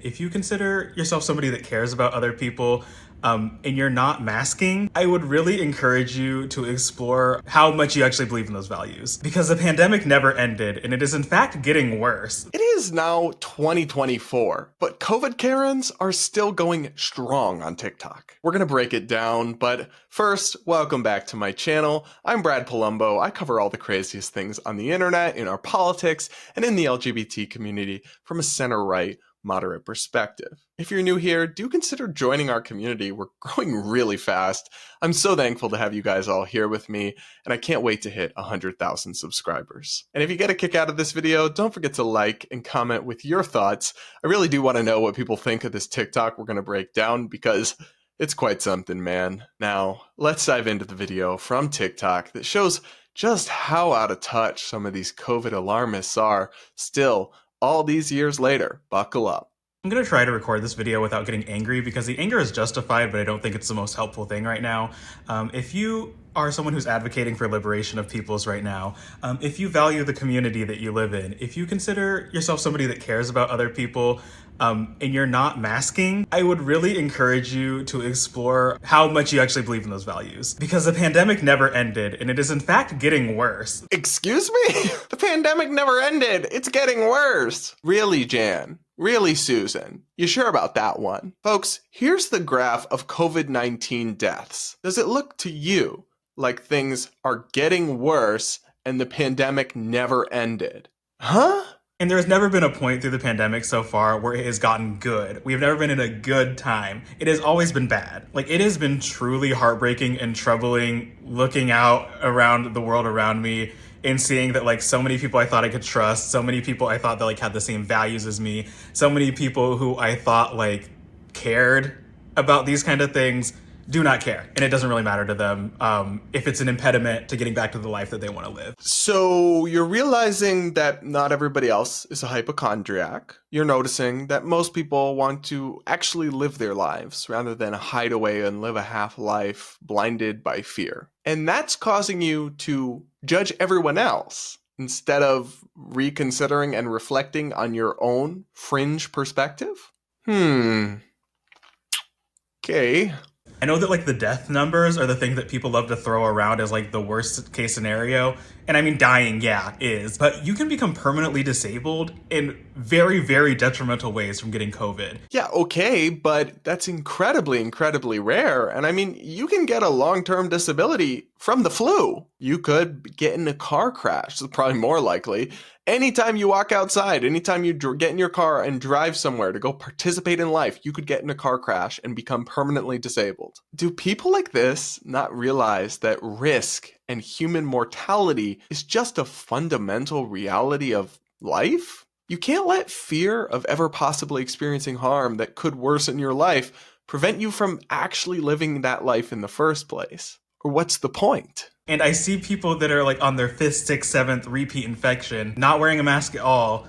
If you consider yourself somebody that cares about other people, and you're not masking, I would really encourage you to explore how much you actually believe in those values. Because the pandemic never ended, and it is in fact getting worse. It is now 2024, but COVID Karens are still going strong on TikTok. We're gonna break it down, but first, welcome back to my channel. I'm Brad Polumbo. I cover all the craziest things on the internet, in our politics, and in the LGBT community from a center-right, moderate perspective. If you're new here, do consider joining our community. We're growing really fast. I'm so thankful to have you guys all here with me, and I can't wait to hit 100,000 subscribers. And if you get a kick out of this video, don't forget to like and comment with your thoughts. I really do want to know what people think of this TikTok we're going to break down, because it's quite something, man. Now, let's dive into the video from TikTok that shows just how out of touch some of these COVID alarmists are still all these years later. Buckle up. I'm going to try to record this video without getting angry, because the anger is justified, but I don't think it's the most helpful thing right now. If you are someone who's advocating for liberation of peoples right now, if you value the community that you live in, if you consider yourself somebody that cares about other people, and you're not masking, I would really encourage you to explore how much you actually believe in those values. Because the pandemic never ended, and it is in fact getting worse. Excuse me? The pandemic never ended. It's getting worse. Really, Jan? Really, Susan? You sure about that one? Folks, here's the graph of COVID-19 deaths. Does it look to you like things are getting worse and the pandemic never ended? Huh? And there's never been a point through the pandemic so far where it has gotten good. We've never been in a good time. It has always been bad. Like, it has been truly heartbreaking and troubling looking out around the world around me and seeing that, like, so many people I thought I could trust, so many people I thought that, like, had the same values as me, so many people who I thought, like, cared about these kind of things do not care. And it doesn't really matter to them if it's an impediment to getting back to the life that they want to live. So you're realizing that not everybody else is a hypochondriac. You're noticing that most people want to actually live their lives rather than hide away and live a half life blinded by fear. And that's causing you to judge everyone else instead of reconsidering and reflecting on your own fringe perspective. Okay. I know that, like, the death numbers are the thing that people love to throw around as, like, the worst case scenario. And I mean, dying, yeah, is. But you can become permanently disabled in very, very detrimental ways from getting COVID. Yeah, okay, but that's incredibly, incredibly rare. And I mean, you can get a long-term disability from the flu. You could get in a car crash, it's probably more likely. Anytime you walk outside, anytime you get in your car and drive somewhere to go participate in life, you could get in a car crash and become permanently disabled. Do people like this not realize that risk and human mortality is just a fundamental reality of life? You can't let fear of ever possibly experiencing harm that could worsen your life prevent you from actually living that life in the first place. Or what's the point? And I see people that are, like, on their 5th, 6th, 7th repeat infection, not wearing a mask at all,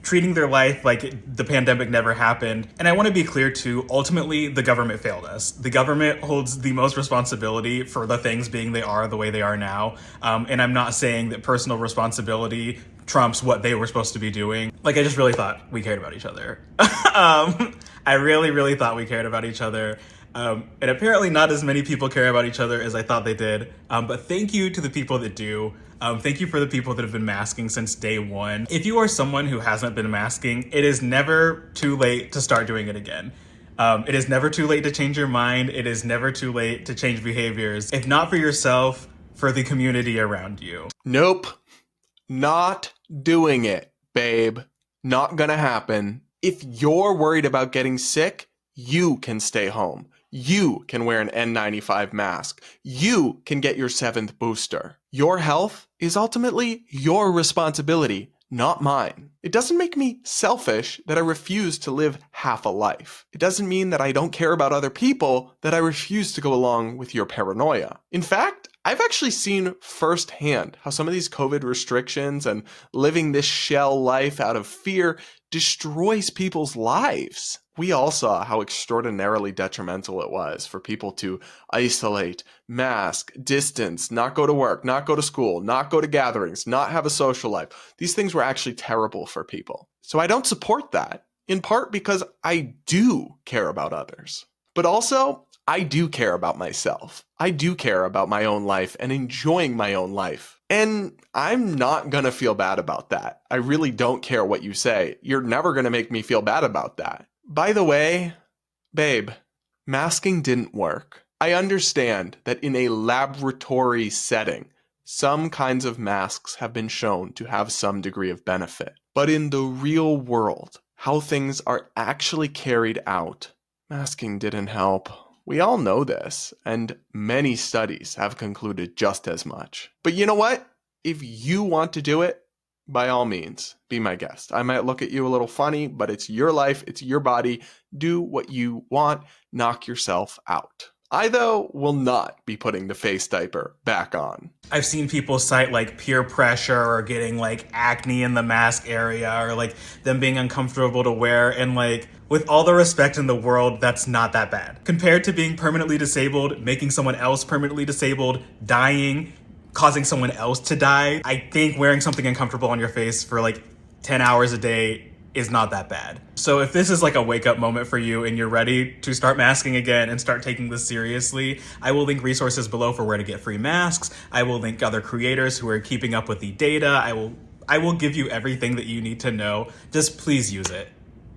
treating their life like the pandemic never happened. And I want to be clear too, ultimately the government failed us. The government holds the most responsibility for the things being the way they are now. And I'm not saying that personal responsibility trumps what they were supposed to be doing. Like, I just really thought we cared about each other. I really, really thought we cared about each other. And apparently not as many people care about each other as I thought they did. But thank you to the people that do. Thank you for the people that have been masking since day one. If you are someone who hasn't been masking, it is never too late to start doing it again. It is never too late to change your mind. It is never too late to change behaviors. If not for yourself, for the community around you. Nope. Not doing it, babe. Not gonna happen. If you're worried about getting sick, you can stay home. You can wear an N95 mask. You can get your 7th booster. Your health is ultimately your responsibility, not mine. It doesn't make me selfish that I refuse to live half a life. It doesn't mean that I don't care about other people, that I refuse to go along with your paranoia. In fact, I've actually seen firsthand how some of these COVID restrictions and living this shell life out of fear destroys people's lives. We all saw how extraordinarily detrimental it was for people to isolate, mask, distance, not go to work, not go to school, not go to gatherings, not have a social life. These things were actually terrible for people. So I don't support that. in part because I do care about others. But also, I do care about myself. I do care about my own life and enjoying my own life. And I'm not gonna feel bad about that. I really don't care what you say. You're never gonna make me feel bad about that. By the way, babe, masking didn't work. I understand that in a laboratory setting, some kinds of masks have been shown to have some degree of benefit. But in the real world, how things are actually carried out, masking didn't help. We all know this, and many studies have concluded just as much. But you know what? If you want to do it, by all means, be my guest. I might look at you a little funny, but it's your life, it's your body. Do what you want, knock yourself out. I, though, will not be putting the face diaper back on. I've seen people cite like peer pressure or getting like acne in the mask area or like them being uncomfortable to wear. And like, with all the respect in the world, that's not that bad. Compared to being permanently disabled, making someone else permanently disabled, dying, causing someone else to die, I think wearing something uncomfortable on your face for like 10 hours a day is not that bad. So if this is like a wake up moment for you and you're ready to start masking again and start taking this seriously, I will link resources below for where to get free masks. I will link other creators who are keeping up with the data. I will give you everything that you need to know. Just please use it.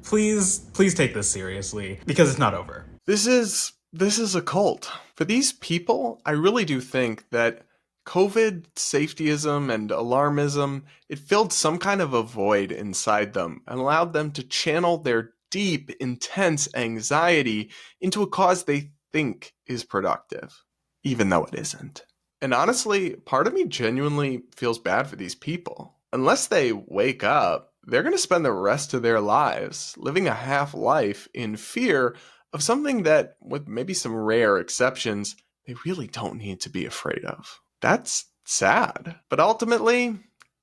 Please take this seriously because it's not over. This is a cult. For these people, I really do think that COVID safetyism and alarmism, it filled some kind of a void inside them and allowed them to channel their deep, intense anxiety into a cause they think is productive, even though it isn't. And honestly, part of me genuinely feels bad for these people. Unless they wake up, they're going to spend the rest of their lives living a half life in fear of something that, with maybe some rare exceptions, they really don't need to be afraid of. That's sad. But ultimately,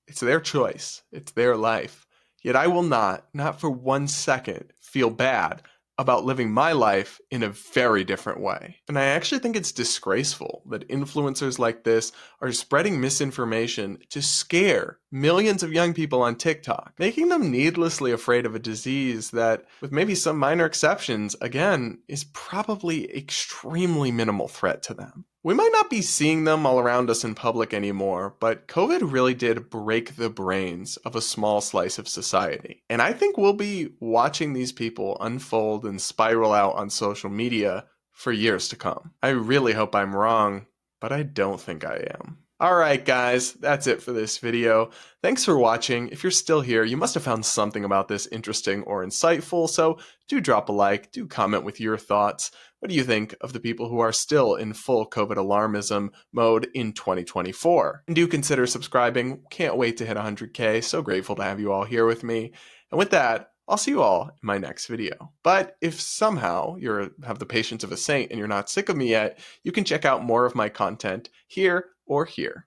it's their choice. It's their life. Yet I will not for 1 second, feel bad about living my life in a very different way. And I actually think it's disgraceful that influencers like this are spreading misinformation to scare millions of young people on TikTok, making them needlessly afraid of a disease that, with maybe some minor exceptions, again, is probably extremely minimal threat to them. We might not be seeing them all around us in public anymore, but COVID really did break the brains of a small slice of society. And I think we'll be watching these people unfold and spiral out on social media for years to come. I really hope I'm wrong, but I don't think I am. Alright guys, that's it for this video. Thanks for watching. If you're still here, you must have found something about this interesting or insightful, so do drop a like, do comment with your thoughts. What do you think of the people who are still in full COVID alarmism mode in 2024? And do consider subscribing. Can't wait to hit 100K. So grateful to have you all here with me. And with that, I'll see you all in my next video. But if somehow you have the patience of a saint and you're not sick of me yet, you can check out more of my content here or here.